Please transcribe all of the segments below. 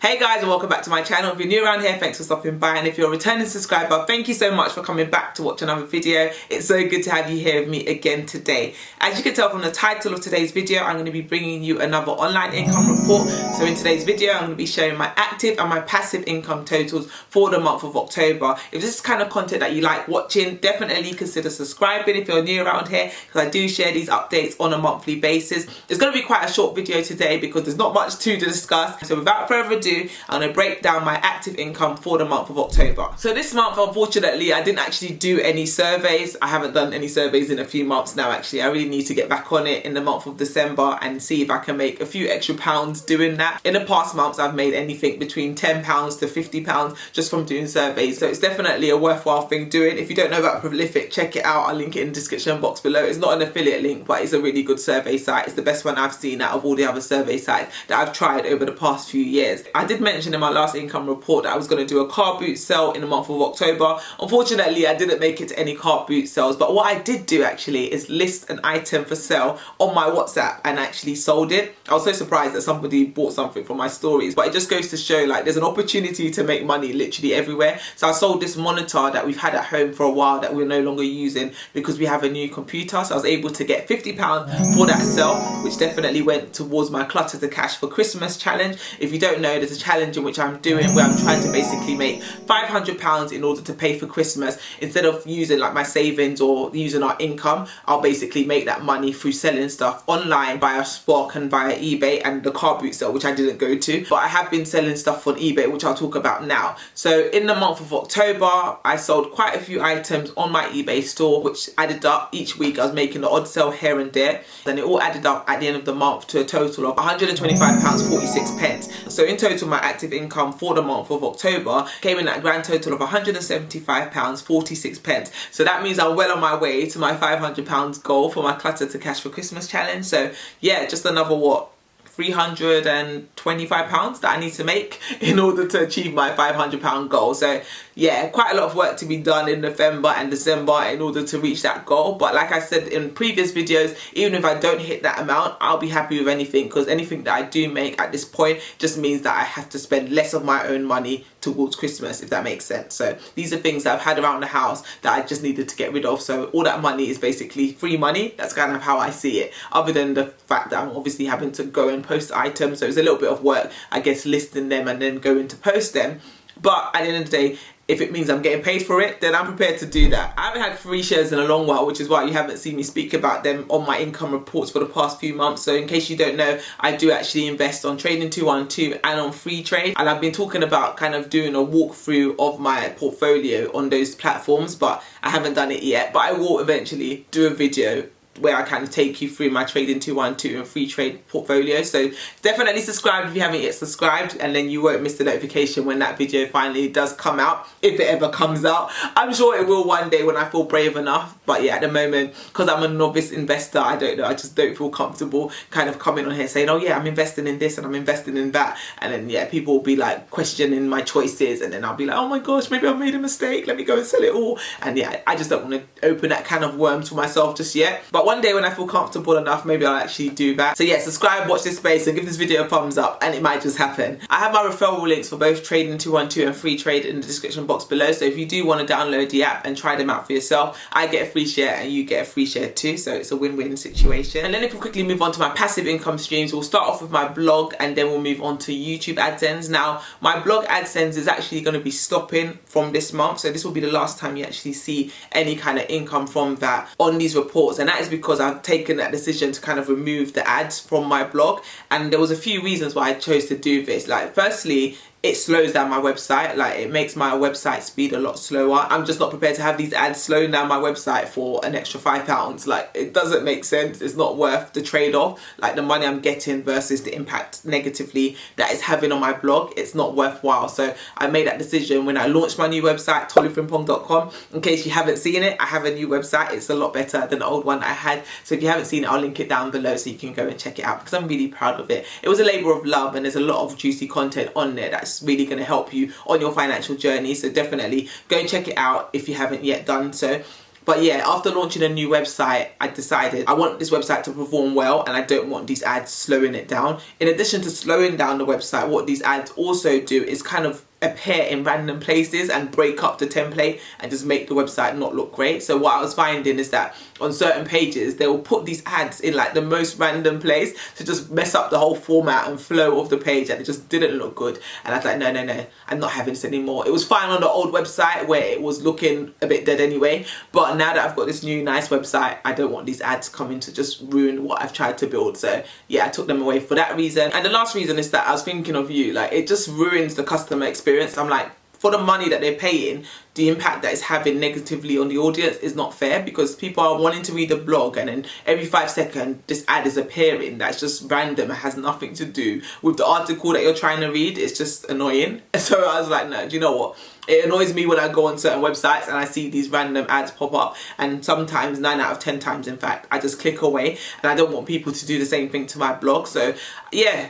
Hey guys, and welcome back to my channel. If you're new around here, thanks for stopping by, and if you're a returning subscriber, thank you so much for coming back to watch another video. It's so good to have you here with me again today. As you can tell from the title of today's video, I'm going to be bringing you another online income report. So in today's video, I'm going to be showing my active and my passive income totals for the month of October. If this is kind of content that you like watching, definitely consider subscribing if you're new around here, because I do share these updates on a monthly basis. It's going to be quite a short video today because there's not much to discuss. So without further ado, I'm going to break down my active income for the month of October. So this month, unfortunately, I didn't actually do any surveys. I haven't done any surveys in a few months now, actually. I really need to get back on it in the month of December and see if I can make a few extra pounds doing that. In the past months, I've made anything between £10 to £50 just from doing surveys. So it's definitely a worthwhile thing doing. If you don't know about Prolific, check it out. I'll link it in the description box below. It's not an affiliate link, but it's a really good survey site. It's the best one I've seen out of all the other survey sites that I've tried over the past few years. I did mention in my last income report that I was going to do a car boot sale in the month of October. Unfortunately, I didn't make it to any car boot sales, but what I did do actually is list an item for sale on my WhatsApp and actually sold it. I was so surprised that somebody bought something from my stories, but it just goes to show like there's an opportunity to make money literally everywhere. So I sold this monitor that we've had at home for a while that we're no longer using because we have a new computer. So I was able to get £50 for that sale, which definitely went towards my Clutter to Cash for Christmas challenge. If you don't know, there's a challenge in which I'm doing where I'm trying to basically make £500 in order to pay for Christmas. Instead of using like my savings or using our income, I'll basically make that money through selling stuff online via Spark and via eBay and the car boot sale, which I didn't go to, but I have been selling stuff on eBay, which I'll talk about now. So in the month of October, I sold quite a few items on my eBay store, which added up. Each week I was making the odd sale here and there, and it all added up at the end of the month to a total of £125.46. So in total, my active income for the month of October came in at a grand total of £175.46. So that means I'm well on my way to my £500 goal for my Clutter to Cash for Christmas challenge. So yeah, just another £325 that I need to make in order to achieve my £500 goal. So yeah, quite a lot of work to be done in November and December in order to reach that goal. But like I said in previous videos, even if I don't hit that amount, I'll be happy with anything, because anything that I do make at this point just means that I have to spend less of my own money towards Christmas, if that makes sense. So these are things that I've had around the house that I just needed to get rid of. So all that money is basically free money. That's kind of how I see it, other than the fact that I'm obviously having to go and post items. So it's a little bit of work, I guess, listing them and then going to post them. But at the end of the day, if it means I'm getting paid for it, then I'm prepared to do that. I haven't had free shares in a long while, which is why you haven't seen me speak about them on my income reports for the past few months. So in case you don't know, I do actually invest on Trading 212 and on Free Trade. And I've been talking about kind of doing a walkthrough of my portfolio on those platforms, but I haven't done it yet. But I will eventually do a video where I kind of take you through my Trading 212 and Free Trade portfolio. So definitely subscribe if you haven't yet subscribed, and then you won't miss the notification when that video finally does come out, if it ever comes out. I'm sure it will one day when I feel brave enough, but yeah, at the moment, because I'm a novice investor, I don't know, I just don't feel comfortable kind of coming on here saying, oh yeah, I'm investing in this and I'm investing in that, and then yeah, people will be like questioning my choices, and then I'll be like, oh my gosh, maybe I've made a mistake, let me go and sell it all. And yeah, I just don't want to open that can of worms for myself just yet. But one day when I feel comfortable enough, maybe I'll actually do that. So yeah, subscribe, watch this space, and give this video a thumbs up, and it might just happen. I have my referral links for both Trading 212 and Free Trade in the description box below. So if you do want to download the app and try them out for yourself, I get a free share and you get a free share too. So it's a win-win situation. And then if we quickly move on to my passive income streams, we'll start off with my blog and then we'll move on to YouTube Adsense. Now, my blog Adsense is actually going to be stopping from this month. So this will be the last time you actually see any kind of income from that on these reports. And that is because I've taken that decision to kind of remove the ads from my blog, and there was a few reasons why I chose to do this. Like, firstly, it slows down my website. Like, it makes my website speed a lot slower. I'm just not prepared to have these ads slowing down my website for an extra £5. Like, it doesn't make sense. It's not worth the trade-off. Like, the money I'm getting versus the impact negatively that it's having on my blog, it's not worthwhile. So I made that decision when I launched my new website, tollifrimpong.com. In case you haven't seen it, I have a new website. It's a lot better than the old one I had. So if you haven't seen it, I'll link it down below so you can go and check it out, because I'm really proud of it. It was a labour of love, and there's a lot of juicy content on there that's really going to help you on your financial journey. So definitely go and check it out if you haven't yet done so. But yeah, after launching a new website, I decided I want this website to perform well and I don't want these ads slowing it down. In addition to slowing down the website, what these ads also do is kind of appear in random places and break up the template and just make the website not look great. So what I was finding is that on certain pages they will put these ads in like the most random place to just mess up the whole format and flow of the page, and it just didn't look good. And I was like, no, I'm not having this anymore. It was fine on the old website where it was looking a bit dead anyway, but now that I've got this new nice website, I don't want these ads coming to just ruin what I've tried to build. So yeah, I took them away for that reason. And the last reason is that I was thinking of you. Like, it just ruins the customer experience. I'm like, for the money that they're paying, the impact that it's having negatively on the audience is not fair, because people are wanting to read the blog and then every 5 seconds this ad is appearing that's just random. It has nothing to do with the article that you're trying to read. It's just annoying. So I was like, no, do you know what? It annoys me when I go on certain websites and I see these random ads pop up, and sometimes 9 out of 10 times in fact I just click away, and I don't want people to do the same thing to my blog. So yeah,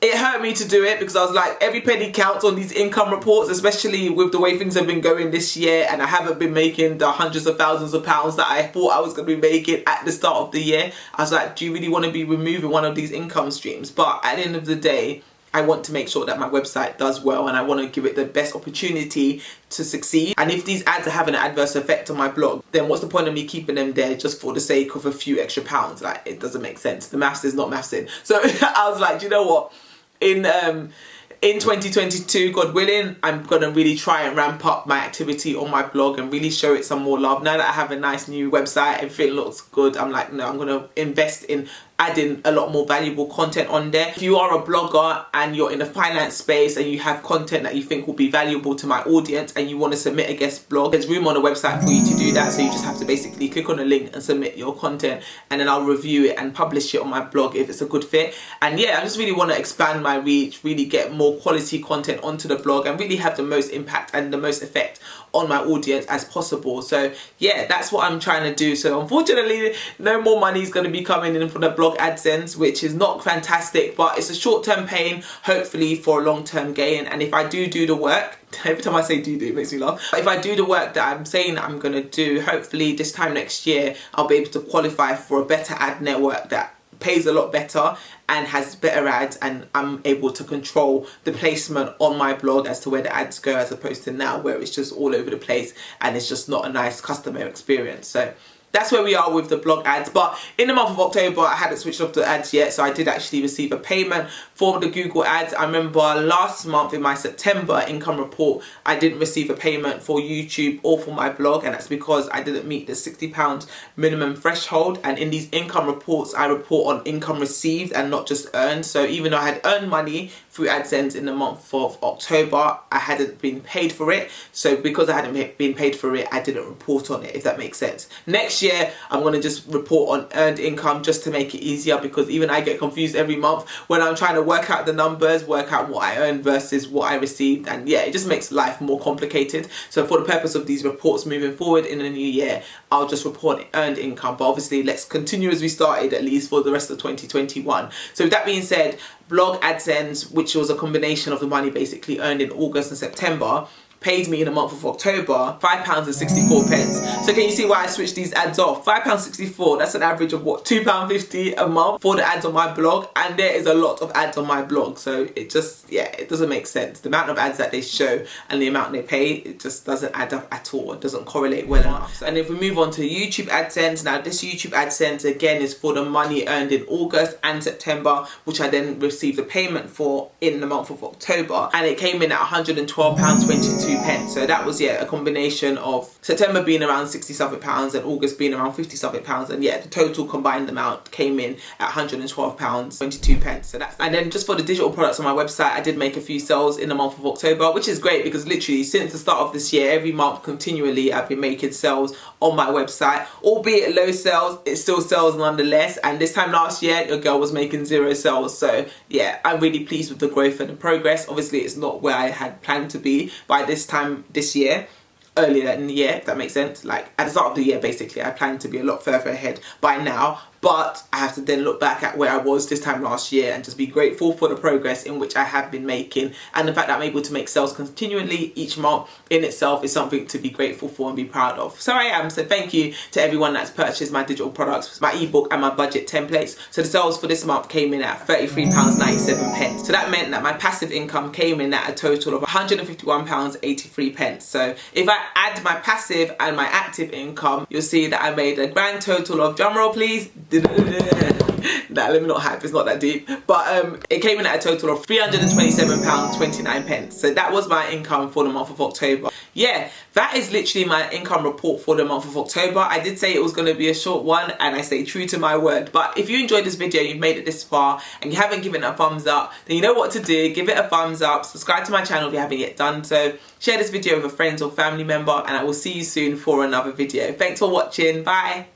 it hurt me to do it because I was like, every penny counts on these income reports, especially with the way things have been going this year, and I haven't been making the hundreds of thousands of pounds that I thought I was going to be making at the start of the year. I was like, do you really want to be removing one of these income streams? But at the end of the day, I want to make sure that my website does well, and I want to give it the best opportunity to succeed. And if these ads are having an adverse effect on my blog, then what's the point of me keeping them there just for the sake of a few extra pounds? Like, it doesn't make sense. The maths is not mathsing. So I was like, do you know what? In 2022, God willing, I'm going to really try and ramp up my activity on my blog and really show it some more love. Now that I have a nice new website, everything looks good, I'm like, no, I'm going to invest in adding a lot more valuable content on there. If you are a blogger and you're in the finance space and you have content that you think will be valuable to my audience and you want to submit a guest blog, there's room on the website for you to do that. So you just have to basically click on the link and submit your content, and then I'll review it and publish it on my blog if it's a good fit. And yeah, I just really want to expand my reach, really get more quality content onto the blog and really have the most impact and the most effect on my audience as possible. So yeah, that's what I'm trying to do. So unfortunately, no more money is going to be coming in from the blog Adsense, which is not fantastic, but it's a short-term pain, hopefully for a long-term gain. And if I do the work, every time I say do, it makes me laugh. But if I do the work that I'm saying that I'm going to do, hopefully this time next year, I'll be able to qualify for a better ad network that pays a lot better and has better ads, and I'm able to control the placement on my blog as to where the ads go, as opposed to now where it's just all over the place and it's just not a nice customer experience. So that's where we are with the blog ads. But in the month of October, I hadn't switched off the ads yet, so I did actually receive a payment for the Google ads. I remember last month in my September income report, I didn't receive a payment for YouTube or for my blog, and that's because I didn't meet the £60 minimum threshold. And in these income reports, I report on income received and not just earned. So even though I had earned money through Adsense in the month of October, I hadn't been paid for it. So because I hadn't been paid for it, I didn't report on it, if that makes sense. Next year, I'm going to just report on earned income just to make it easier, because even I get confused every month when I'm trying to work out the numbers, work out what I earned versus what I received. And yeah, it just makes life more complicated. So for the purpose of these reports moving forward in the new year, I'll just report earned income. But obviously, let's continue as we started, at least for the rest of 2021. So with that being said, blog Adsense, which was a combination of the money basically earned in August and September, paid me in the month of October £5.64. So can you see why I switched these ads off? £5.64, that's an average of what, £2.50 a month for the ads on my blog, and there is a lot of ads on my blog. So it just, yeah, it doesn't make sense. The amount of ads that they show and the amount they pay, it just doesn't add up at all. It doesn't correlate well enough. And if we move on to YouTube AdSense, now this YouTube AdSense again is for the money earned in August and September, which I then received a payment for in the month of October, and it came in at £112.22. So that was, yeah, a combination of September being around 60 something pounds and August being around 50 something pounds, and yeah, the total combined amount came in at £112.22. So that's, and then just for the digital products on my website, I did make a few sales in the month of October, which is great because literally since the start of this year, every month continually I've been making sales on my website, albeit low sales, it still sells nonetheless. And this time last year, your girl was making 0 sales. So yeah, I'm really pleased with the growth and the progress. Obviously, it's not where I had planned to be by this time this year, earlier in the year, if that makes sense. Like at the start of the year, basically, I planned to be a lot further ahead by now. but I have to then look back at where I was this time last year and just be grateful for the progress in which I have been making, and the fact that I'm able to make sales continually each month in itself is something to be grateful for and be proud of. So I am. So thank you to everyone that's purchased my digital products, my ebook and my budget templates. So the sales for this month came in at £33.97. So that meant that my passive income came in at a total of £151.83. So if I add my passive and my active income, you'll see that I made a grand total of, drumroll please, nah, let me not hype, it's not that deep, but it came in at a total of £327.29. So that was my income for the month of October. Yeah, that is literally my income report for the month of October. I did say it was going to be a short one, and I stay true to my word. But if you enjoyed this video, you've made it this far and you haven't given it a thumbs up, then you know what to do. Give it a thumbs up, subscribe to my channel if you haven't yet done so, share this video with a friend or family member, and I will see you soon for another video. Thanks for watching. Bye.